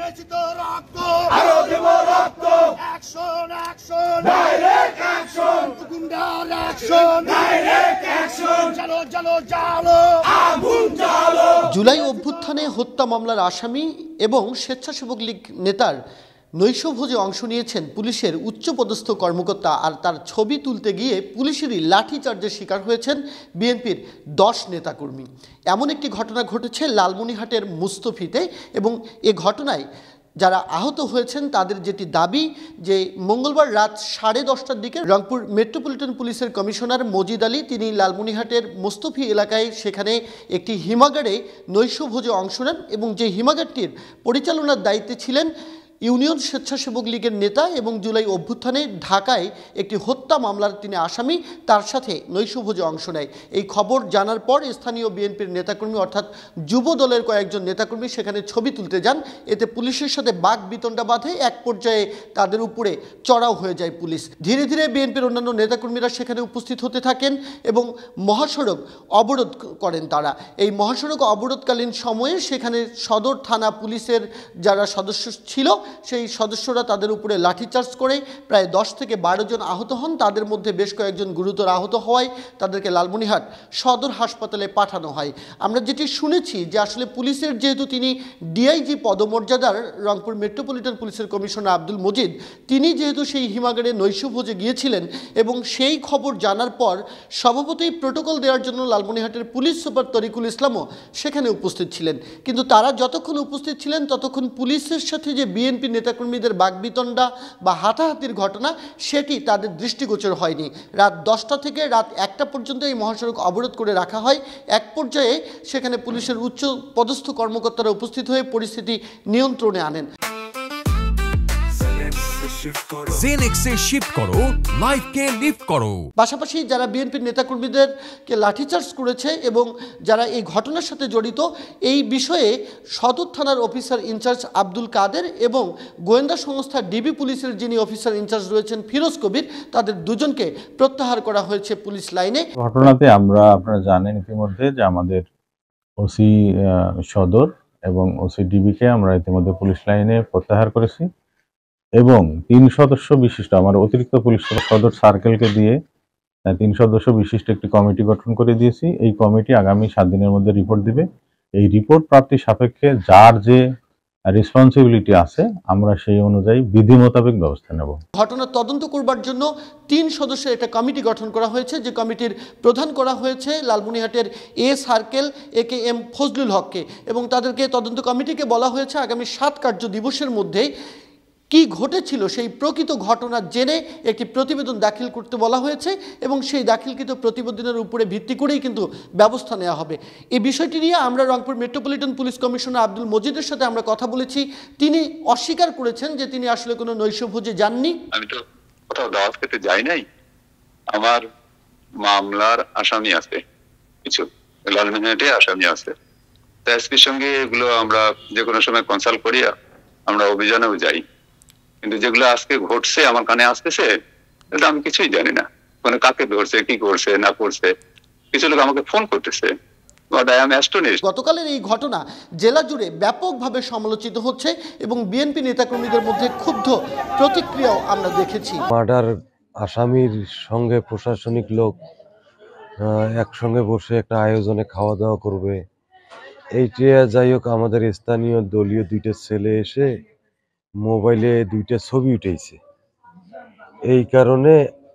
দিয়েছি তো রক্ত, আরো দেব রক্ত, অ্যাকশন অ্যাকশন, ডাইরেক্ট অ্যাকশন, গুন্ডার অ্যাকশন, ডাইরেক্ট অ্যাকশন, জালো জালো জালো, আগুন জালো। জুলাই অভ্যুত্থানে হত্যা মামলার আসামি এবং স্বেচ্ছাসেবক লীগ নেতার নৈশভোজে অংশ নিয়েছেন পুলিশের উচ্চপদস্থ কর্মকর্তা, আর তার ছবি তুলতে গিয়ে পুলিশেরই লাঠিচার্জের শিকার হয়েছেন বিএনপির 10 নেতাকর্মী। এমন একটি ঘটনা ঘটেছে লালমনিরহাটের মুস্তফিতে, এবং এ ঘটনায় যারা আহত হয়েছেন তাদের যেটি দাবি যে মঙ্গলবার রাত 10:30টার দিকে রংপুর মেট্রোপলিটন পুলিশের কমিশনার মজিদ আলী তিনি লালমনিরহাটের মুস্তফি এলাকায় সেখানে একটি হিমাগারে নৈশভোজে অংশ নেন, এবং যে হিমাগারটির পরিচালনার দায়িত্বে ছিলেন ইউনিয়ন স্বেচ্ছাসেবক লীগের নেতা এবং জুলাই অভ্যুত্থানে ঢাকায় একটি হত্যা মামলার তিনি আসামি, তার সাথে নৈশভোজে অংশ নেয়। এই খবর জানার পর স্থানীয় বিএনপির নেতাকর্মী অর্থাৎ যুব দলের কয়েকজন নেতাকর্মী সেখানে ছবি তুলতে যান। এতে পুলিশের সাথে বাকবিতণ্ডা বাধে, এক পর্যায়ে তাদের উপরে চড়াও হয়ে যায় পুলিশ। ধীরে ধীরে বিএনপির অন্যান্য নেতাকর্মীরা সেখানে উপস্থিত হতে থাকেন এবং মহাসড়ক অবরোধ করেন তারা। এই মহাসড়ক অবরোধকালীন সময়ে সেখানে সদর থানা পুলিশের যারা সদস্য ছিল সেই সদস্যরা তাদের উপরে লাঠিচার্জ করে প্রায় 10 থেকে 12 জন আহত হন। তাদের মধ্যে বেশ কয়েকজন গুরুতর আহত হওয়ায় তাদেরকে লালমনিরহাট সদর হাসপাতালে পাঠানো হয়। আমরা যেটি শুনেছি যে আসলে পুলিশের যেহেতু তিনি ডিআইজি পদমর্যাদার রংপুর মেট্রোপলিটন পুলিশের কমিশনার আব্দুল মজিদ, তিনি যেহেতু সেই হিমাগারে নৈশভোজে গিয়েছিলেন এবং সেই খবর জানার পর স্বভাবতই প্রোটোকল দেওয়ার জন্য লালমনিরহাটের পুলিশ সুপার তরিকুল ইসলামও সেখানে উপস্থিত ছিলেন। কিন্তু তারা যতক্ষণ উপস্থিত ছিলেন ততক্ষণ পুলিশের সাথে যে বিএনপি নেতাকর্মীদের বাকবিতণ্ডা বা হাতাহাতির ঘটনা সেটি তাদের দৃষ্টিগোচর হয়নি। রাত 10টা থেকে রাত 1টা পর্যন্ত এই মহাসড়ক অবরোধ করে রাখা হয়। এক পর্যায়ে সেখানে পুলিশের উচ্চ পদস্থ কর্মকর্তারা উপস্থিত হয়ে পরিস্থিতি নিয়ন্ত্রণে আনেন। জেনেক্সে শিফট করো, লাইফকে লিফট করো। পাশাপাশি যারা বিএনপির নেতাকর্মীদেরকে লাঠিচার্জ করেছে এবং যারা এই ঘটনার সাথে জড়িত, এই বিষয়ে সদর থানার অফিসার ইনচার্জ আব্দুল কাদের এবং গোয়েন্দা সংস্থা ডিবি পুলিশের যিনি অফিসার ইনচার্জ রয়েছেন ফিরোজ কবির, তাদের দুজনকে প্রত্যাহার করা হয়েছে পুলিশ লাইনে। ঘটনাতে আপনারা জানেন ইতিমধ্যে যে আমাদের ওসি সদর এবং ওসি ডিবিকে আমরা ইতিমধ্যে পুলিশ লাইনে প্রত্যাহার করেছি এবং 3 সদস্য বিশিষ্ট আমার অতিরিক্ত পুলিশ সদর সার্কেলকে দিয়ে 3 সদস্য বিশিষ্ট একটি কমিটি গঠন করে দিয়েছি। এই কমিটি আগামী 7 দিনের মধ্যে রিপোর্ট দিবে। এই রিপোর্ট প্রাপ্তির সাপেক্ষে যার যে রেসপন্সিবিলিটি আছে আমরা সেই অনুযায়ী বিধি মোতাবেক ব্যবস্থা নেব। ঘটনার তদন্ত করবার জন্য 3 সদস্যের একটা কমিটি গঠন করা হয়েছে, যে কমিটির প্রধান করা হয়েছে লালমনিরহাটের সার্কেল AKM ফজলুল হককে, এবং তাদেরকে তদন্ত কমিটিকে বলা হয়েছে আগামী 7 কার্য দিবসের মধ্যে কি ঘটেছিল সেই প্রকৃত ঘটনা জেনে একটি প্রতিবেদন দাখিল করতে বলা হয়েছে, এবং সেই দাখিলকৃত প্রতিবেদনের উপরে ভিত্তি করেই কিন্তু ব্যবস্থা নেওয়া হবে। এই বিষয়টি নিয়ে আমরা Rangpur metropolitan police commissioner Abdul মজিদের সাথে আমরা কথা বলেছি। তিনি অস্বীকার করেছেন যে তিনি আসলে কোনো নৈশভোজে যাননি। আমি তো কোথাও দাওয়াত খেতে যাই নাই। আমার মামলার আসামি আছে, কিছু লালমনিরহাটে আসামি আছে, তা এসপির সঙ্গে এগুলো আমরা যে কোনো সময় কনসাল্ট করি, আমরা অভিযানেও যাই। কিন্তু যেগুলো আজকে ঘটছে আমার কানে আসতেছে, আমি কিছুই জানি না, মানে কাকে ধরছে, কি করছে না করছে। কিছু লোক আমাকে ফোন করতেছে। গতকালের এই ঘটনা জেলা জুড়ে ব্যাপকভাবে সমালোচিত হচ্ছে এবং বিএনপি নেতাকর্মীদের মধ্যে ক্ষুব্ধ প্রতিক্রিয়াও আমরা দেখেছি। মার্ডার আসামির সঙ্গে প্রশাসনিক লোক একসঙ্গে বসে একটা আয়োজনে খাওয়া দাওয়া করবে, এইটা যাই হোক আমাদের স্থানীয় দলীয় 2টা ছেলে এসে মোবাইলে 2টা ছবি উঠেছে। এই কারণে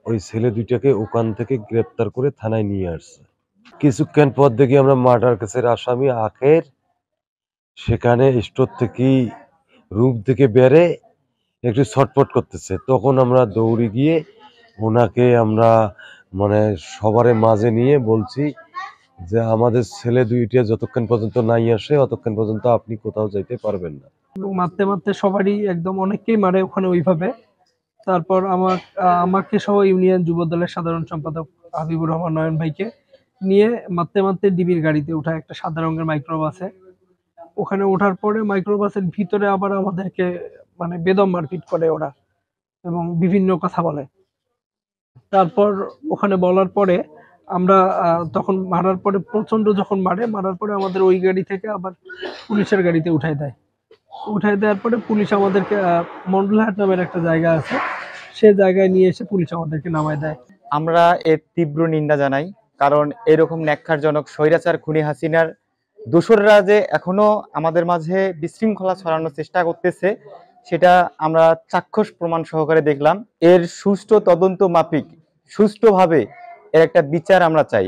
ওই ছেলে 2টাকে ওখান থেকে গ্রেপ্তার করে থানায় নিয়ে আসছে। কিছুক্ষণ পর দেখি আমরা মার্ডার কেসের আসামি আখের সেখানে স্টোর থেকে রুম থেকে বেরে একটু ছটফট করতেছে। তখন আমরা দৌড়ে গিয়ে ওনাকে আমরা মানে সবার মাঝে নিয়ে বলছি যে আমাদের ছেলে 2টা যতক্ষণ পর্যন্ত নাই আসে ততক্ষণ পর্যন্ত আপনি কোথাও যাইতে পারবেন না। মারতে মারতে সবারই একদম অনেককেই মারে ওখানে ওইভাবে। তারপর আমাকে সহ ইউনিয়ন যুব দলের সাধারণ সম্পাদক হাবিবুর রহমান নয়ন ভাইকে নিয়ে মারতে মারতে ডিবির গাড়িতে ওঠা একটা সাদা রঙের মাইক্রোবাসে। ওখানে ওঠার পরে মাইক্রোবাসের ভিতরে আবার আমাদেরকে মানে বেদম মারপিট করে ওরা এবং বিভিন্ন কথা বলে। তারপর ওখানে বলার পরে আমরা তখন মারার পরে প্রচন্ড যখন মারার পরে আমাদের ওই গাড়ি থেকে আবার পুলিশের গাড়িতে উঠাই দেয়। উঠাই দেওয়ার পরে পুলিশ আমাদেরকে মন্ডলহাট নামের একটা জায়গা আছে, সে জায়গায় নিয়ে এসে পুলিশ আমাদেরকে নামায় দেয়। আমরা এর তীব্র নিন্দা জানাই, কারণ এরকম ন্যাক্কারজনক স্বৈরাচার খুনি হাসিনার দোসররা যে এখনো আমাদের মাঝে বিশৃঙ্খলা ছড়ানোর চেষ্টা করতেছে, সেটা আমরা চাক্ষুষ প্রমাণ সহকারে দেখলাম। এর সুষ্ঠু তদন্ত মাফিক সুষ্ঠুভাবে এর একটা বিচার আমরা চাই।